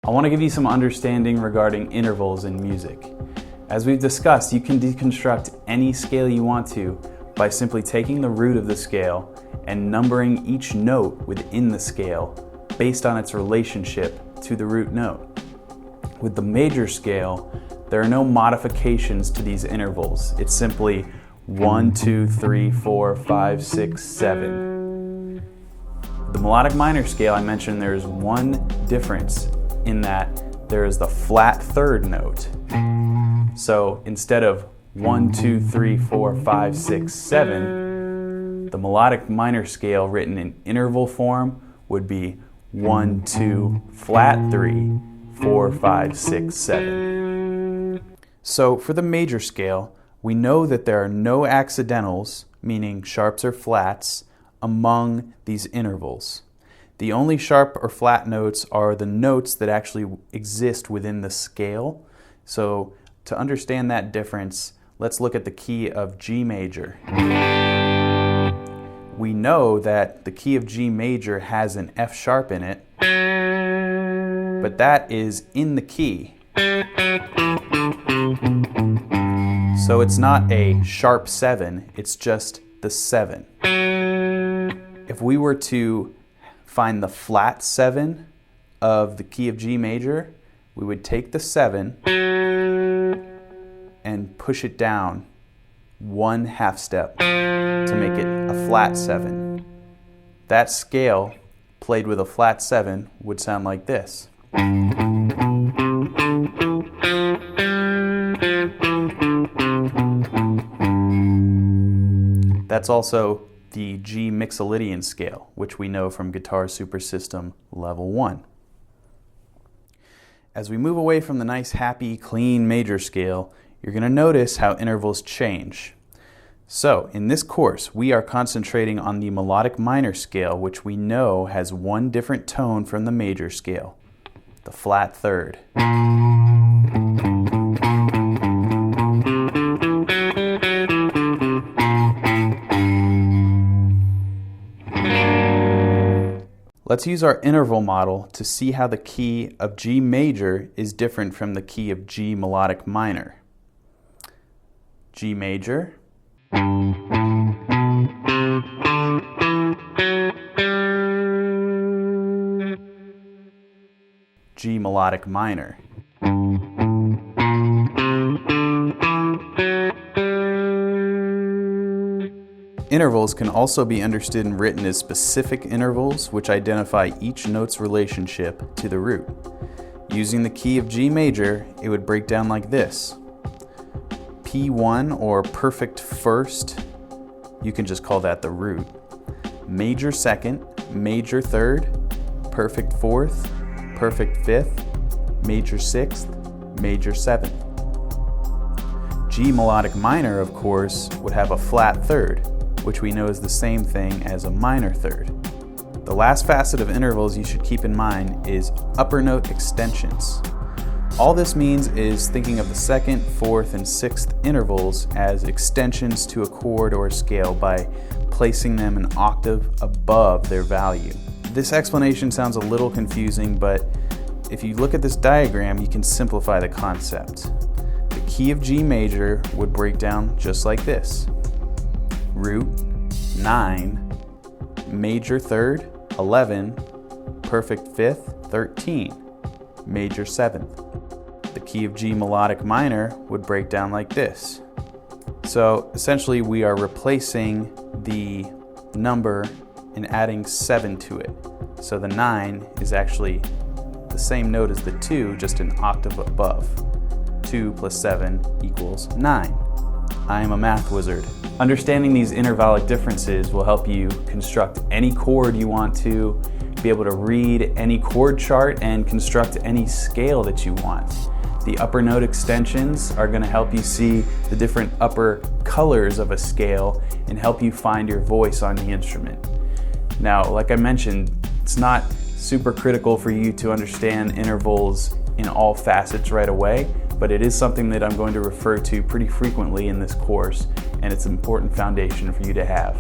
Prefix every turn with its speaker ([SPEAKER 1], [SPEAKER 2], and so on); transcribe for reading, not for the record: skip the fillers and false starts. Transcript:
[SPEAKER 1] I want to give you some understanding regarding intervals in music. As we've discussed, you can deconstruct any scale you want to by simply taking the root of the scale and numbering each note within the scale based on its relationship to the root note. With the major scale, there are no modifications to these intervals. It's simply 1, 2, 3, 4, 5, 6, 7. The melodic minor scale, I mentioned there's one difference in that there is the flat third note. So instead of 1, 2, 3, 4, 5, 6, 7, the melodic minor scale written in interval form would be 1, 2, flat 3, 4, 5, 6, 7. So for the major scale, we know that there are no accidentals, meaning sharps or flats, among these intervals. The only sharp or flat notes are the notes that actually exist within the scale. So to understand that difference, let's look at the key of G major. We know that the key of G major has an F sharp in it, but that is in the key. So it's not a sharp 7, it's just the 7. If we were to find the flat 7 of the key of G major, we would take the 7 and push it down 1/2 step to make it a flat 7. That scale played with a flat 7 would sound like this. That's also the G Mixolydian Scale, which we know from Guitar Supersystem Level 1. As we move away from the nice, happy, clean major scale, you're going to notice how intervals change. So, in this course, we are concentrating on the melodic minor scale, which we know has one different tone from the major scale, the flat third. Let's use our interval model to see how the key of G major is different from the key of G melodic minor. G major, G melodic minor. Intervals can also be understood and written as specific intervals which identify each note's relationship to the root. Using the key of G major, it would break down like this. P1, or perfect first, you can just call that the root. Major second, major third, perfect fourth, perfect fifth, major sixth, major seventh. G melodic minor, of course, would have a flat third, which we know is the same thing as a minor third. The last facet of intervals you should keep in mind is upper note extensions. All this means is thinking of the second, fourth, and sixth intervals as extensions to a chord or a scale by placing them an octave above their value. This explanation sounds a little confusing, but if you look at this diagram, you can simplify the concept. The key of G major would break down just like this. Root, 9, major third, 11, perfect fifth, 13, major seventh. The key of G melodic minor would break down like this. So essentially we are replacing the number and adding 7 to it. So the 9 is actually the same note as the 2, just an octave above. 2 plus 7 equals 9. I am a math wizard. Understanding these intervallic differences will help you construct any chord you want to, be able to read any chord chart, and construct any scale that you want. The upper note extensions are going to help you see the different upper colors of a scale and help you find your voice on the instrument. Now, like I mentioned, it's not super critical for you to understand intervals in all facets right away, but it is something that I'm going to refer to pretty frequently in this course, and it's an important foundation for you to have.